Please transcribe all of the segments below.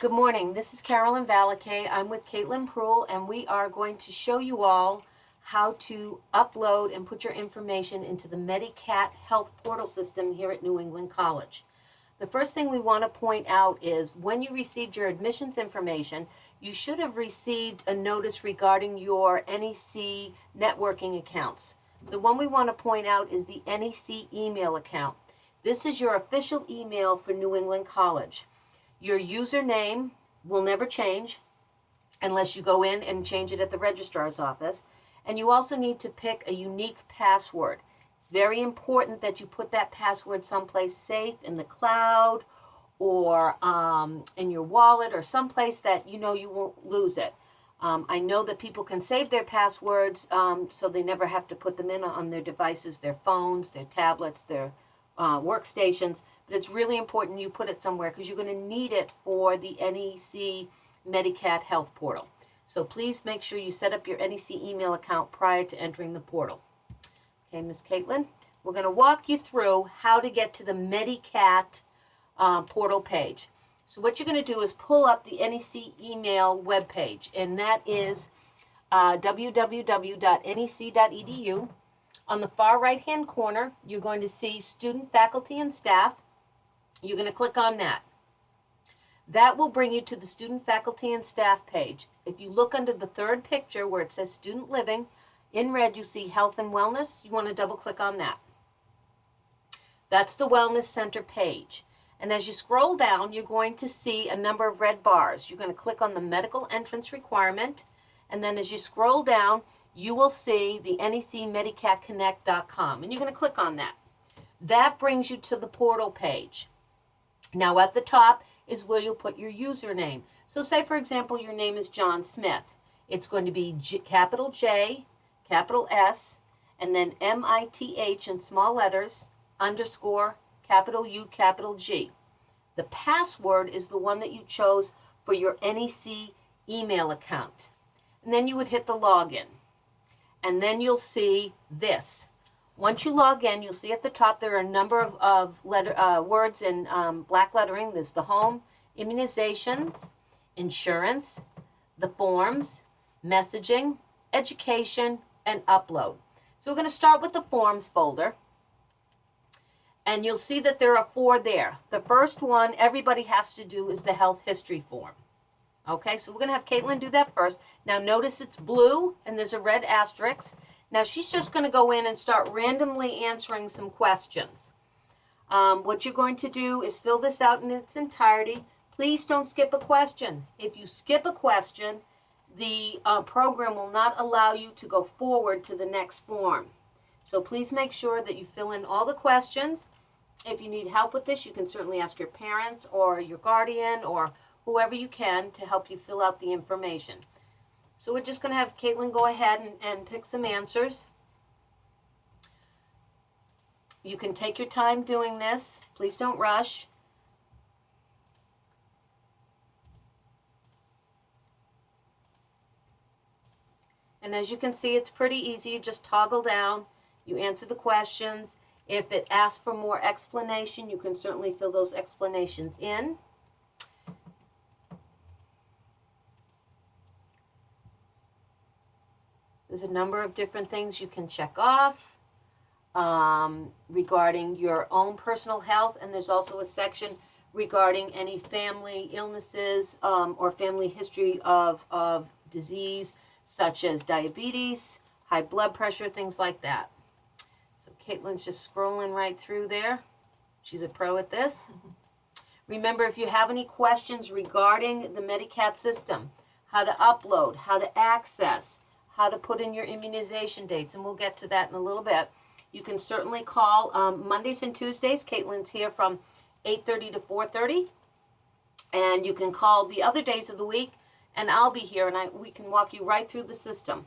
Good morning. This is Carolyn Valakay. I'm with Caitlin Pruhl, and we are going to show you all how to upload and put your information into the Medicat health portal system here at New England College. The first thing we want to point out is when you received your admissions information, you should have received a notice regarding your NEC networking accounts. The one we want to point out is the NEC email account. This is your official email for New England College. Your username will never change unless you go in and change it at the registrar's office. And you also need to pick a unique password. It's very important that you put that password someplace safe in the cloud or in your wallet or someplace that you know you won't lose it. I know that people can save their passwords so they never have to put them in on their devices, their phones, their tablets, their workstations. But it's really important you put it somewhere because you're going to need it for the NEC Medicat health portal. So please make sure you set up your NEC email account prior to entering the portal. Okay, Ms. Caitlin, we're going to walk you through how to get to the Medicat portal page. So what you're going to do is pull up the NEC email webpage, and that is www.nec.edu. On the far right-hand corner, you're going to see student, faculty, and staff. You're going to click on that. That will bring you to the student, faculty, and staff page. If you look under the third picture where it says student living, in red you see health and wellness. You want to double click on that. That's the Wellness Center page. And as you scroll down, you're going to see a number of red bars. You're going to click on the medical entrance requirement. And then as you scroll down, you will see the necmedicatconnect.com. And you're going to click on that. That brings you to the portal page. Now at the top is where you'll put your username. So say, for example, your name is John Smith. It's going to be capital J, capital S, and then MITH in small letters, underscore, capital U, capital G. The password is the one that you chose for your NEC email account. And then you would hit the login. And then you'll see this. Once you log in, you'll see at the top there are a number of words in black lettering. There's the home, immunizations, insurance, the forms, messaging, education, and upload. So we're going to start with the forms folder. And you'll see that there are 4 there. The first one everybody has to do is the health history form. Okay, so we're going to have Caitlin do that first. Now notice it's blue and there's a red asterisk. Now she's just going to go in and start randomly answering some questions. What you're going to do is fill this out in its entirety. Please don't skip a question. If you skip a question, the program will not allow you to go forward to the next form. So please make sure that you fill in all the questions. If you need help with this, you can certainly ask your parents or your guardian or whoever you can to help you fill out the information. So we're just going to have Caitlin go ahead and pick some answers. You can take your time doing this. Please don't rush. And as you can see, it's pretty easy. You just toggle down. You answer the questions. If it asks for more explanation, you can certainly fill those explanations in. There's a number of different things you can check off regarding your own personal health, and there's also a section regarding any family illnesses or family history of disease, such as diabetes, high blood pressure, things like that. So Caitlin's just scrolling right through there. She's a pro at this. Remember, if you have any questions regarding the Medicat system, how to upload, how to access, how to put in your immunization dates, and we'll get to that in a little bit. You can certainly call Mondays and Tuesdays. Caitlin's here from 8:30 to 4:30. And you can call the other days of the week, and I'll be here, and we can walk you right through the system.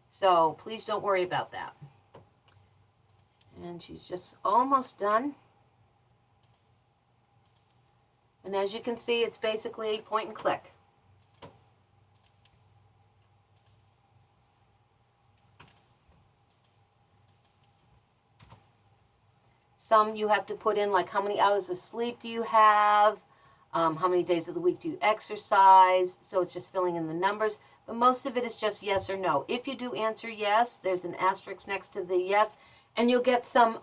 So please don't worry about that. And she's just almost done. And as you can see, it's basically point and click. Some you have to put in, like how many hours of sleep do you have, How many days of the week do you exercise? So it's just filling in the numbers. But most of it is just yes or no. If you do answer yes, there's an asterisk next to the yes, and you'll get some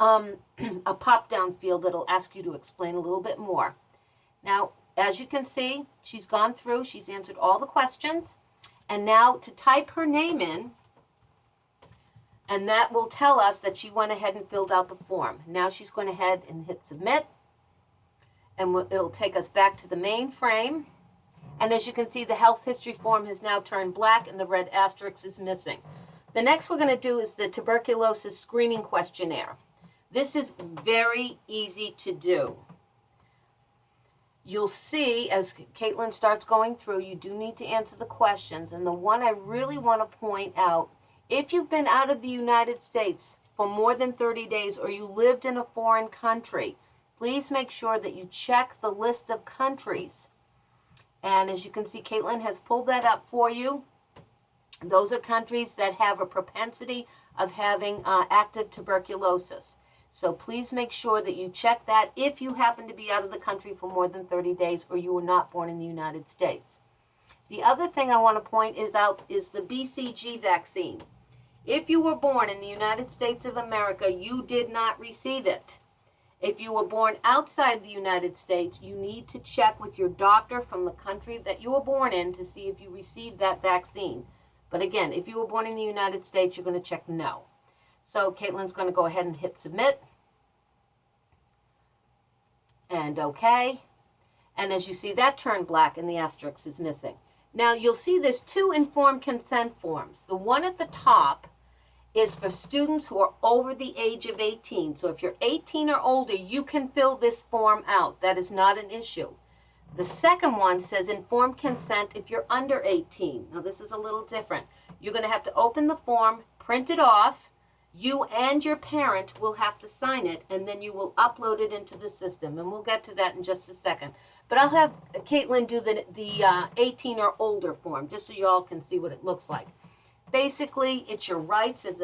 a pop-down field that'll ask you to explain a little bit more. Now, as you can see, she's gone through, she's answered all the questions, and now to type her name in, and that will tell us that she went ahead and filled out the form. Now she's going ahead and hit submit, and it'll take us back to the main frame. And as you can see, the health history form has now turned black and the red asterisk is missing. The next we're going to do is the tuberculosis screening questionnaire. This is very easy to do. You'll see as Caitlin starts going through, you do need to answer the questions. And the one I really want to point out, if you've been out of the United States for more than 30 days or you lived in a foreign country, please make sure that you check the list of countries. And as you can see, Caitlin has pulled that up for you. Those are countries that have a propensity of having active tuberculosis. So please make sure that you check that if you happen to be out of the country for more than 30 days or you were not born in the United States. The other thing I want to point out is the BCG vaccine. If you were born in the United States of America, you did not receive it. If you were born outside the United States, you need to check with your doctor from the country that you were born in to see if you received that vaccine. But again, if you were born in the United States, you're going to check no. So Caitlin's going to go ahead and hit submit. And OK. And as you see, that turned black and the asterisk is missing. Now you'll see there's two informed consent forms. The one at the top is for students who are over the age of 18. So if you're 18 or older, you can fill this form out. That is not an issue. The second one says informed consent if you're under 18. Now this is a little different. You're going to have to open the form, print it off. You and your parent will have to sign it, and then you will upload it into the system. And we'll get to that in just a second. But I'll have Caitlin do the 18 or older form, just so you all can see what it looks like. Basically, it's your rights as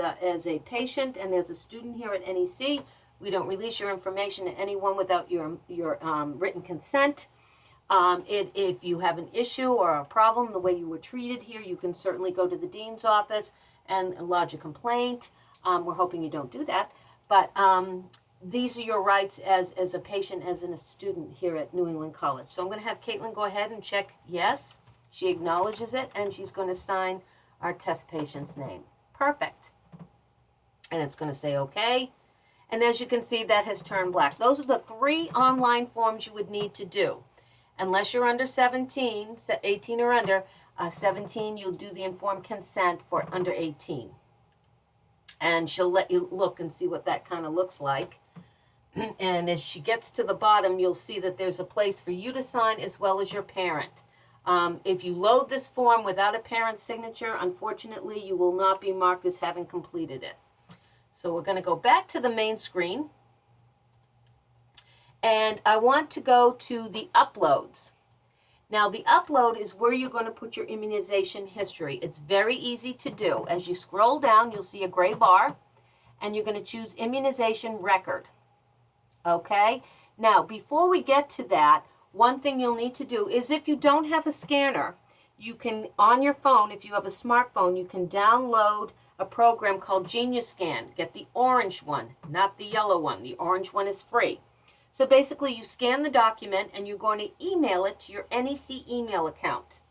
a patient and as a student here at NEC. We don't release your information to anyone without your written consent. If you have an issue or a problem, the way you were treated here, you can certainly go to the dean's office and lodge a complaint. We're hoping you don't do that. But these are your rights as a patient, as a student here at New England College. So I'm going to have Caitlin go ahead and check yes. She acknowledges it, and she's going to sign our test patient's name. Perfect. And it's going to say okay. And as you can see, that has turned black. Those are the 3 online forms you would need to do. Unless you're under 17, 18 or under 17, you'll do the informed consent for under 18. And she'll let you look and see what that kind of looks like. And as she gets to the bottom, you'll see that there's a place for you to sign as well as your parent. If you load this form without a parent's signature, unfortunately, you will not be marked as having completed it. So we're going to go back to the main screen. And I want to go to the uploads. Now, the upload is where you're going to put your immunization history. It's very easy to do. As you scroll down, you'll see a gray bar, and you're going to choose immunization record. Okay? Now, before we get to that, one thing you'll need to do is if you don't have a scanner, you can, on your phone, if you have a smartphone, you can download a program called Genius Scan. Get the orange one, not the yellow one. The orange one is free. So basically, you scan the document, and you're going to email it to your NEC email account.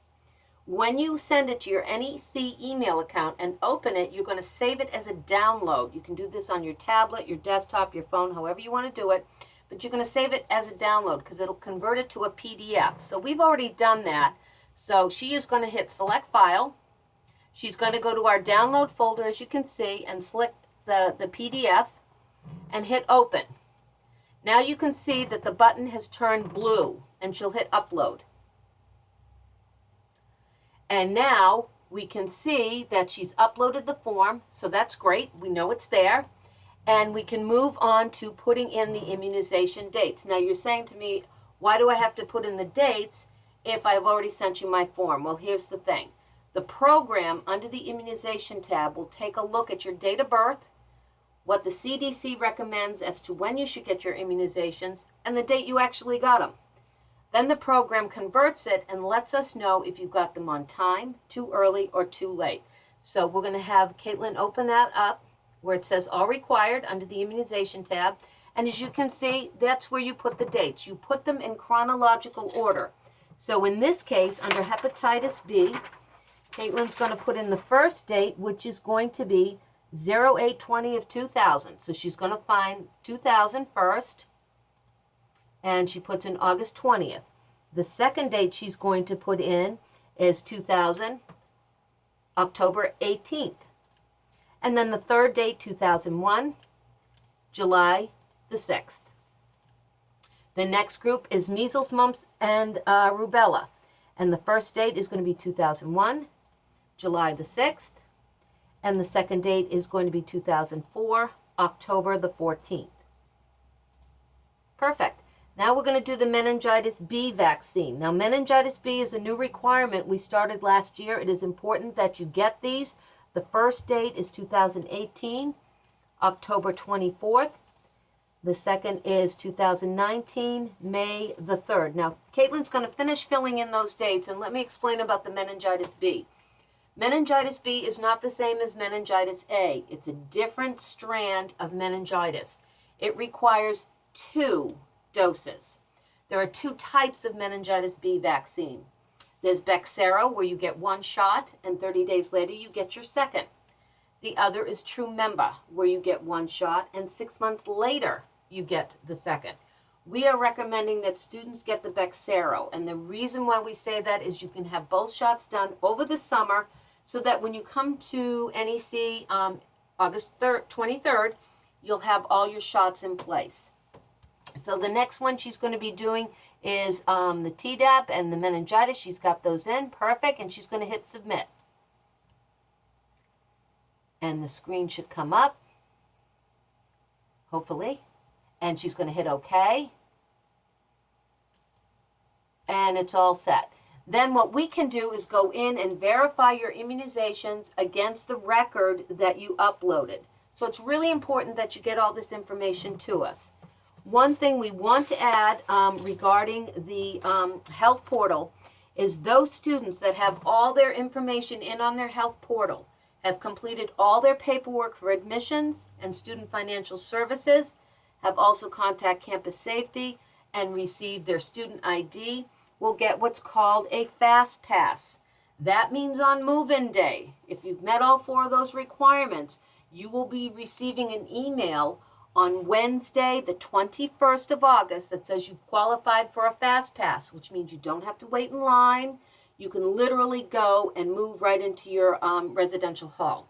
When you send it to your NEC email account and open it, you're going to save it as a download. You can do this on your tablet, your desktop, your phone, however you want to do it. But you're going to save it as a download because it'll convert it to a PDF. So we've already done that. So she is going to hit select file. She's going to go to our download folder, as you can see, and select the PDF and hit open. Now you can see that the button has turned blue, and she'll hit upload. And now we can see that she's uploaded the form, so that's great. We know it's there. And we can move on to putting in the immunization dates. Now you're saying to me, why do I have to put in the dates if I've already sent you my form? Well, here's the thing. The program under the immunization tab will take a look at your date of birth, what the CDC recommends as to when you should get your immunizations, and the date you actually got them. Then the program converts it and lets us know if you got them on time, too early, or too late. So we're going to have Caitlin open that up where it says all required under the immunization tab. And as you can see, that's where you put the dates. You put them in chronological order. So in this case, under hepatitis B, Caitlin's going to put in the first date, which is going to be 08/20 of 2000. So she's going to find 2000 first, and she puts in August 20th. The second date she's going to put in is 2000, October 18th. And then the third date, 2001, July the 6th. The next group is measles, mumps, and rubella. And the first date is going to be 2001, July the 6th. And the second date is going to be 2004, October the 14th. Perfect. Now we're going to do the meningitis B vaccine. Now meningitis B is a new requirement we started last year. It is important that you get these. The first date is 2018, October 24th. The second is 2019, May the 3rd. Now, Caitlin's going to finish filling in those dates, and let me explain about the meningitis B. Meningitis B is not the same as meningitis A. It's a different strand of meningitis. It requires 2 doses. There are 2 types of meningitis B vaccine. There's Bexsero, where you get 1 shot, and 30 days later you get your second. The other is Trumemba, where you get 1 shot, and 6 months later you get the second. We are recommending that students get the Bexsero, and the reason why we say that is you can have both shots done over the summer so that when you come to NEC August 23rd, you'll have all your shots in place. So the next one she's going to be doing is the Tdap and the meningitis. She's got those in, perfect, and she's going to hit submit. And the screen should come up, hopefully. And she's going to hit OK. And it's all set. Then what we can do is go in and verify your immunizations against the record that you uploaded. So it's really important that you get all this information to us. One thing we want to add regarding the health portal is those students that have all their information in on their health portal, have completed all their paperwork for admissions and student financial services, have also contacted campus safety and received their student ID, will get what's called a fast pass. That means on move-in day, if you've met all 4 of those requirements, you will be receiving an email on Wednesday, the 21st of August, that says you've qualified for a fast pass, which means you don't have to wait in line. You can literally go and move right into your residential hall.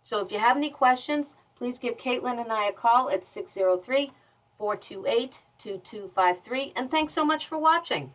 So if you have any questions, please give Caitlin and I a call at 603-428-2253. And thanks so much for watching.